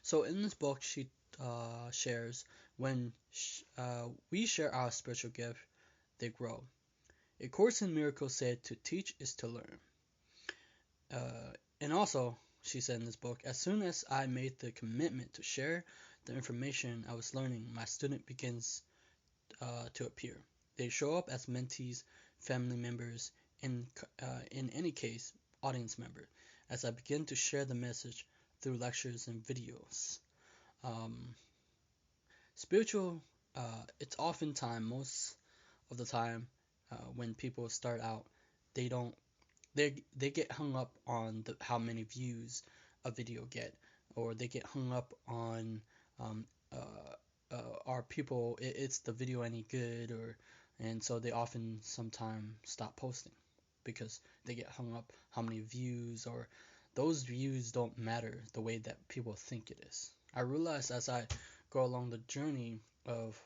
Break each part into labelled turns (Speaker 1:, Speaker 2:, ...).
Speaker 1: So in this book, she shares when we share our spiritual gift, they grow. A Course in Miracles said to teach is to learn. And also, she said in this book, as soon as I made the commitment to share the information I was learning, my student begins to appear. They show up as mentees, family members, and in any case, audience members, as I begin to share the message through lectures and videos. Um, Spiritual, it's oftentimes, most of the time, when people start out, they don't they get hung up on how many views a video get, or they get hung up on um, are people it's the video any good, or and so they often sometimes stop posting because they get hung up how many views, or those views don't matter the way that people think it is. I realize as I go along the journey of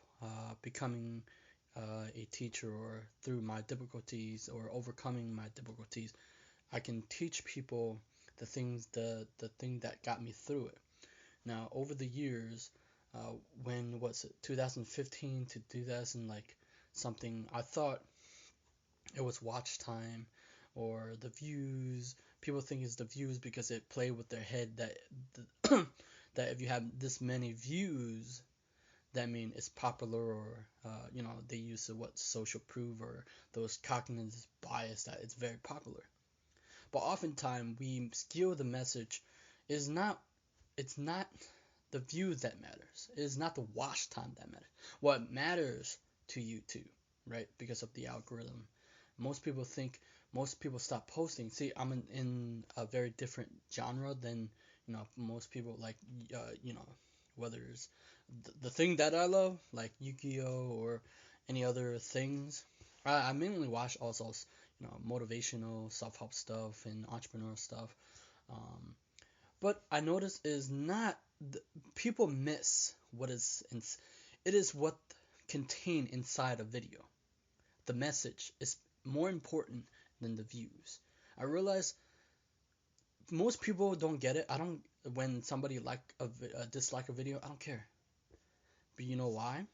Speaker 1: becoming a teacher, or through my difficulties or overcoming my difficulties, I can teach people the thing that got me through it. Now, over the years, when was it 2015 to 2000 like something, I thought it was watch time or the views. People think it's the views because it played with their head that that if you have this many views, that mean it's popular, or they use the what social proof or those cognitive bias that it's very popular. But oftentimes we skew the message. Is not It's not the views that matters. It is not the watch time that matters. What matters to you too, right? Because of the algorithm. Most people stop posting. See, I'm in a very different genre than most people, like whether it's the thing that I love, like Yu-Gi-Oh or any other things. I mainly watch also motivational self-help stuff and entrepreneurial stuff. Um, but I notice is not people miss what is it is what contained inside a video. The message is more important than the views. I realize most people don't get it. I don't When somebody dislike a video, I don't care. But you know why?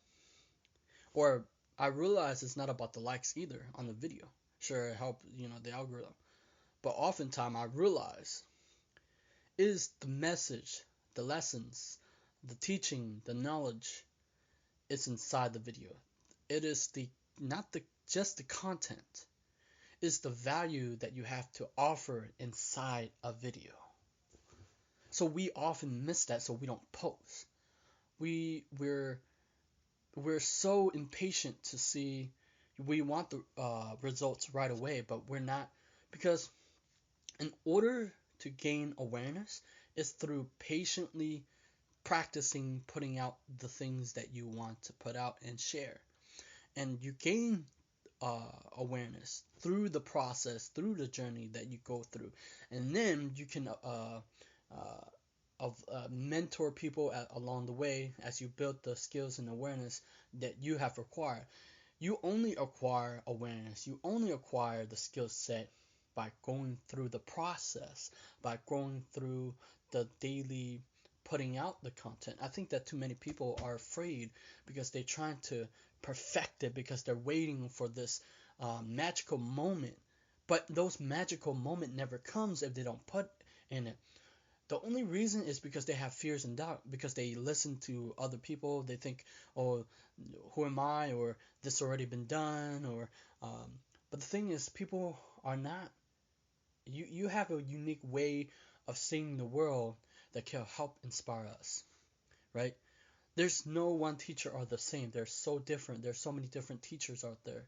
Speaker 1: Or I realize it's not about the likes either on the video. Sure, it help the algorithm, but oftentimes I realize is the message, the lessons, the teaching, the knowledge is inside the video. It is the not the just the content. It's the value that you have to offer inside a video. So we often miss that, so we don't post. We're so impatient to see. We want the results right away, but we're not, because in order to gain awareness is through patiently practicing putting out the things that you want to put out and share. And you gain awareness through the process, through the journey that you go through, and then you can mentor people along the way as you build the skills and awareness that you have acquired. You only acquire awareness, you only acquire the skill set by going through the process, by going through the daily putting out the content. I think that too many people are afraid because they're trying to perfect it, because they're waiting for this magical moment. But those magical moment never comes if they don't put in it. The only reason is because they have fears and doubt, because they listen to other people. They think, oh, who am I? Or this already been done. Or but the thing is, people are not. You have a unique way of seeing the world that can help inspire us, right? There's no one teacher are the same. They're so different. There's so many different teachers out there,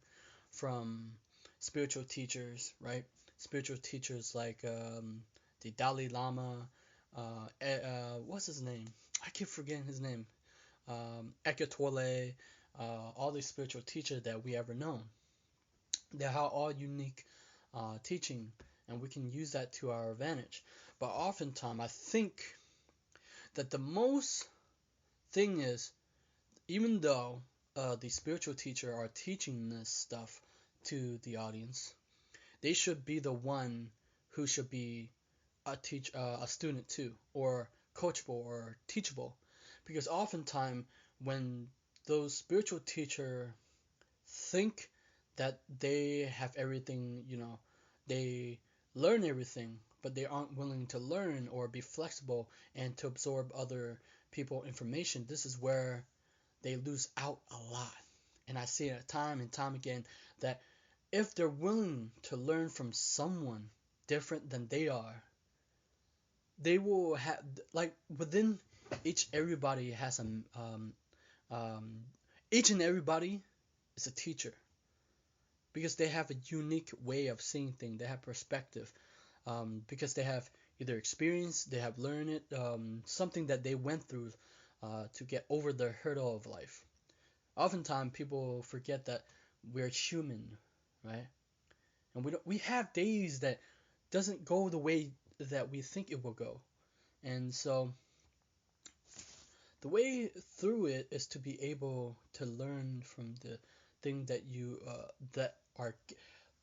Speaker 1: from spiritual teachers, right? Spiritual teachers like the Dalai Lama. What's his name? I keep forgetting his name. Eckhart Tolle. All these spiritual teachers that we ever known. They have all unique teaching, and we can use that to our advantage. But oftentimes, I think that the most thing is, even though the spiritual teacher are teaching this stuff to the audience, they should be the one who should be a student too, or coachable or teachable, because oftentimes when those spiritual teachers think that they have everything, they learn everything, but they aren't willing to learn or be flexible and to absorb other people information. This is where they lose out a lot. And I see it time and time again that if they're willing to learn from someone different than they are, they will have, like, within everybody has um, each and everybody is a teacher, because they have a unique way of seeing things. They have perspective, because they have either experience, they have learned it, something that they went through to get over the hurdle of life. Oftentimes, people forget that we're human, right? And we have days that doesn't go the way that we think it will go, and so the way through it is to be able to learn from the thing that you that are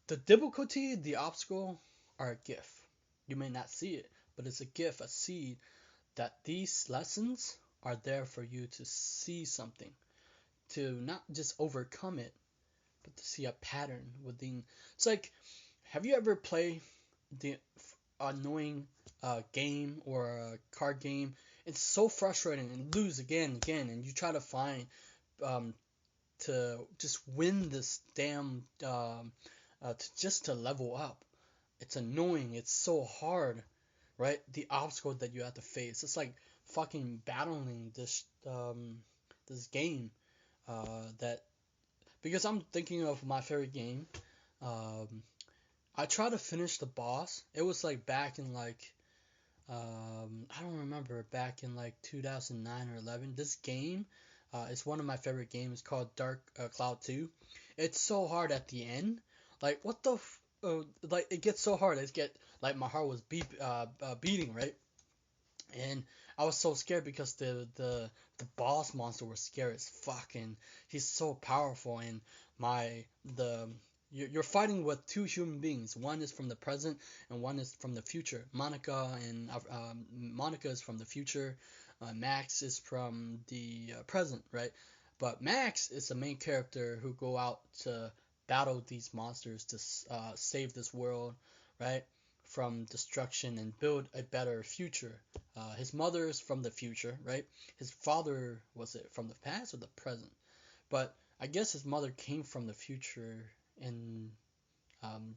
Speaker 1: the difficulty, the obstacle are a gift. You may not see it, but it's a gift, a seed, that these lessons are there for you to see something, to not just overcome it, but to see a pattern within. It's like, have you ever played the annoying game or a card game? It's so frustrating and lose again and again, and you try to find um, to just win this damn just to level up. It's annoying. It's so hard, right? The obstacle that you have to face. It's like fucking battling this game that because I'm thinking of my favorite game. Um, I tried to finish the boss. It was like back in like I don't remember, back in like 2009 or 11. This game is one of my favorite games, called Dark Cloud 2. It's so hard at the end. Like what the like it gets so hard. It get like my heart was beating, right? And I was so scared because the boss monster was scary as fuck, and he's so powerful. And my the you're fighting with two human beings. One is from the present, and one is from the future. Monica is from the future. Max is from the present, right? But Max is the main character who go out to battle these monsters to save this world, right? From destruction and build a better future. His mother is from the future, right? His father, was it from the past or the present? But I guess his mother came from the future and um,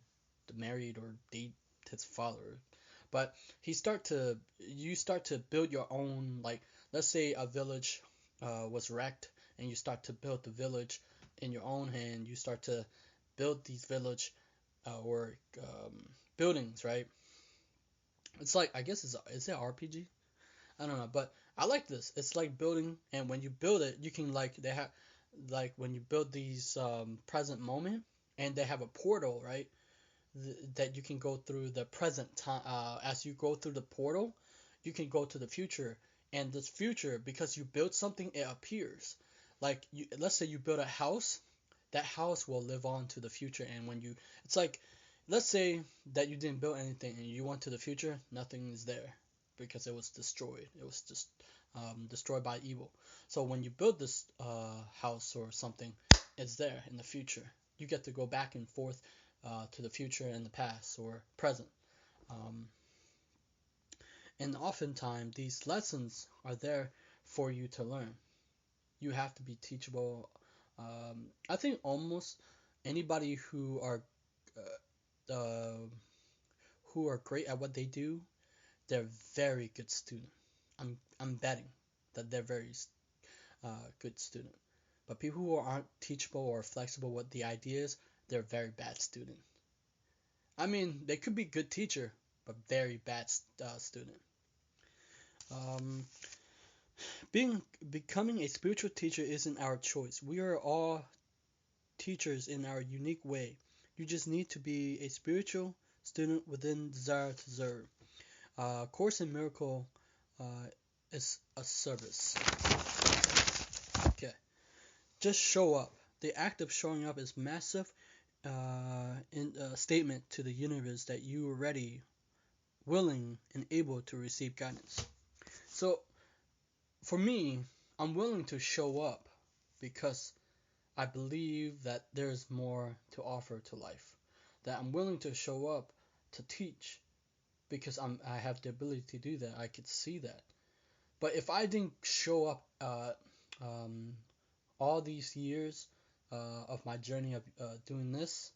Speaker 1: married or date his father. But you start to build your own, like, let's say a village was wrecked, and you start to build the village in your own hand. You start to build these village or buildings, right? It's like, I guess is it RPG? I don't know, but I like this. It's like building, and when you build it, you can like they have like when you build these present moment, and they have a portal, right? That you can go through the present time. As you go through the portal, you can go to the future, and this future, because you build something, it appears. Like let's say you build a house, that house will live on to the future, and it's like, let's say that you didn't build anything and you went to the future, nothing is there because it was destroyed. It was just destroyed by evil. So when you build this house or something, it's there in the future. You get to go back and forth to the future and the past or present. Um, and oftentimes these lessons are there for you to learn. You have to be teachable. I think almost anybody uh, who are great at what they do, they're very good student. I'm betting that they're very good student. But people who aren't teachable or flexible with the ideas, they're very bad student. I mean, they could be good teacher, but very bad student. Um, becoming a spiritual teacher isn't our choice. We are all teachers in our unique way. You just need to be a spiritual student within desire to serve. Course in Miracle is a service. Okay, just show up. The act of showing up is massive in a statement to the universe that you are ready, willing, and able to receive guidance. So for me, I'm willing to show up because I believe that there's more to offer to life. That I'm willing to show up to teach because I have the ability to do that. I could see that. But if I didn't show up um, all these years of my journey of doing this,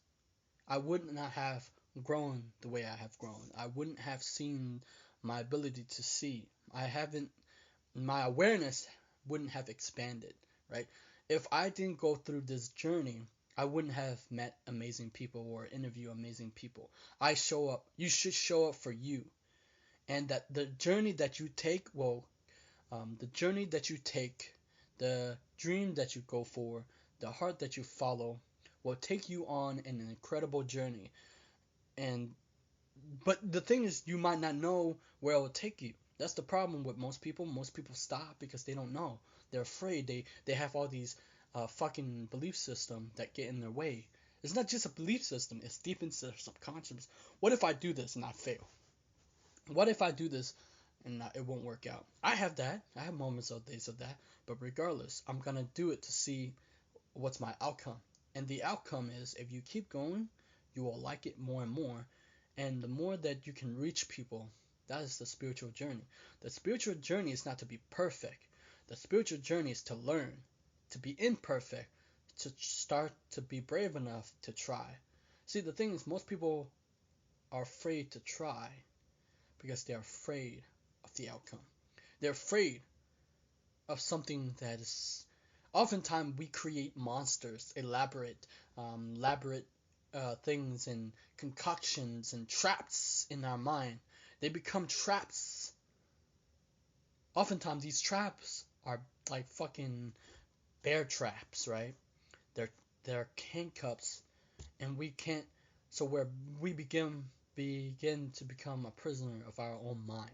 Speaker 1: I would not have grown the way I have grown. I wouldn't have seen my ability to see. I haven't, my awareness wouldn't have expanded, right? If I didn't go through this journey, I wouldn't have met amazing people or interview amazing people. I show up. You should show up for you, and that the journey that you take will, the journey that you take, the dream that you go for, the heart that you follow, will take you on an incredible journey. And but the thing is, you might not know where it will take you. That's the problem with most people. Most people stop because they don't know. They're afraid. They have all these fucking belief system that get in their way. It's not just a belief system. It's deep into their subconscious. What if I do this and I fail? What if I do this and it won't work out? I have that. I have moments of days of that. But regardless, I'm gonna do it to see what's my outcome. And the outcome is if you keep going, you will like it more and more. And the more that you can reach people, that is the spiritual journey. The spiritual journey is not to be perfect. The spiritual journey is to learn, to be imperfect, to start to be brave enough to try. See, the thing is, most people are afraid to try because they're afraid of the outcome. They're afraid of something that is. Oftentimes, we create monsters, elaborate things and concoctions and traps in our mind. They become traps. Oftentimes, these traps are like fucking bear traps, right? They're they're handcuffs, and we can't. So where we begin to become a prisoner of our own mind.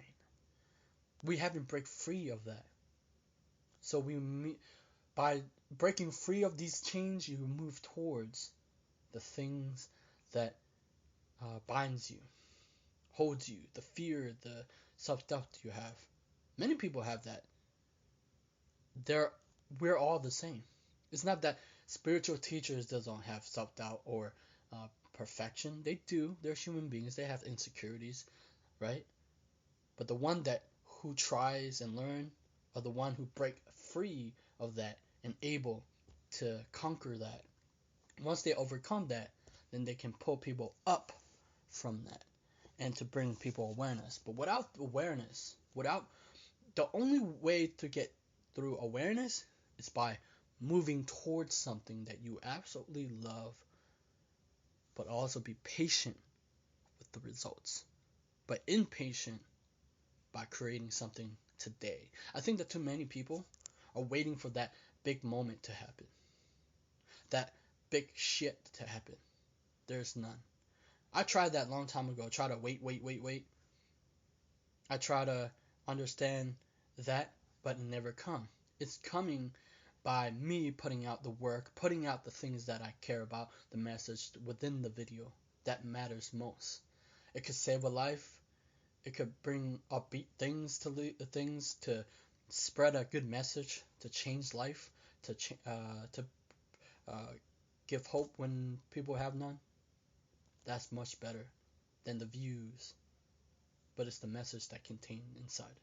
Speaker 1: We haven't break free of that. So by breaking free of these chains, you move towards the things that binds you, holds you, the fear, the self-doubt you have. Many people have that. They're we're all the same. It's not that spiritual teachers doesn't have self-doubt or perfection. They do. They're human beings. They have insecurities, right? But the one that who tries and learn are the one who break free of that and able to conquer that. Once they overcome that, then they can pull people up from that and to bring people awareness. But without awareness, without the only way to get through awareness is by moving towards something that you absolutely love, but also be patient with the results, but impatient by creating something today. I think that too many people are waiting for that big moment to happen, that big shit to happen. There's none. I tried that long time ago. Try to wait. I try to understand that, but it never come. It's coming by me putting out the work, putting out the things that I care about, the message within the video that matters most. It could save a life. It could bring upbeat things to spread a good message, to change life, to give hope when people have none. That's much better than the views, but it's the message that contained inside.